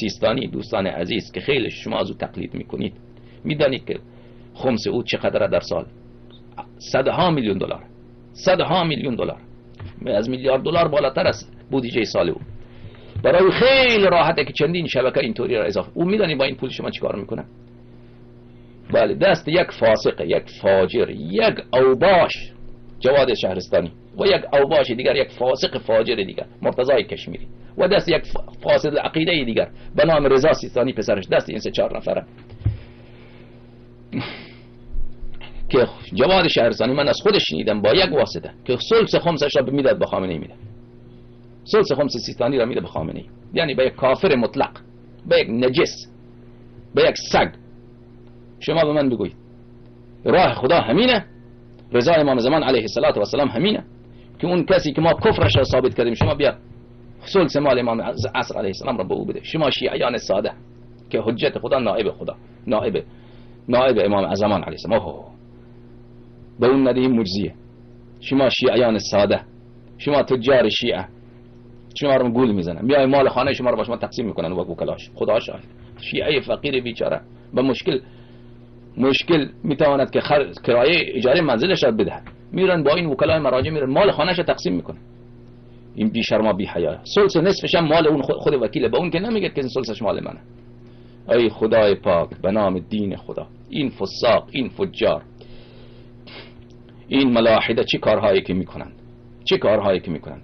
سیستانی دوستان عزیز که خیلی شما از او تقلید میکنید، میدانید که خمس او چقدر در سال؟ صدها میلیون دلار، صدها میلیون دلار، از میلیارد دلار بالاتر است بودجه سال او. برای خیلی راحته که چندین شبکه اینطوری را اضافه. او میدانی با این پول شما چیکار میکنه؟ بله، دست یک فاسق، یک فاجر، یک اوباش جواد شهرستانی و یک اوباش دیگر، یک فاسق فاجر دیگر مرتضی کشمیری و دست یک فاسد عقیده دیگر به نام رضا سیستانی پسرش، دست این 3-4 نفره که جواد شهرستانی من از خودش شنیدم با یک واسطه که ثلث خمسش را میداد به خامنه‌ای میده، ثلث خمس سیستانی را میده به خامنه‌ای، یعنی به یک کافر مطلق، به یک نجس، به یک سگ. شما به من بگویید راه خدا همینه؟ رضا امام زمان علیه السلام همینه که اون کسی که ما کفرش را ثابت کردیم شما بیا ثلث مال امام عصر علیه السلام را به او بده؟ شما شیعیان ساده که حجت خدا نائب خدا، نائب امام زمان علیه السلام به اون ندهیم مجزیه. شما شیعیان ساده، شما تجار شیعه، شما رو گول میزنن، میای مال خانه شما رو با شما تقسیم میکنن و وکلاش. خدا شاهد شیعه فقیر بیچاره به مشکل میتواند که کرایه اجاره منزلش را بده، میرن با این وکلای مراجع میرن مال خانهش را تقسیم میکنن. این بی شرما بی حیا، ثلث نصفش هم مال اون خود وکیله، به اون که نمیگه که ثلثش مال منه. ای خدای پاک به نام دین خدا، این فساق، این فجار، این ملاحده چه کارهایی که میکنن، چه کارهایی که میکنن.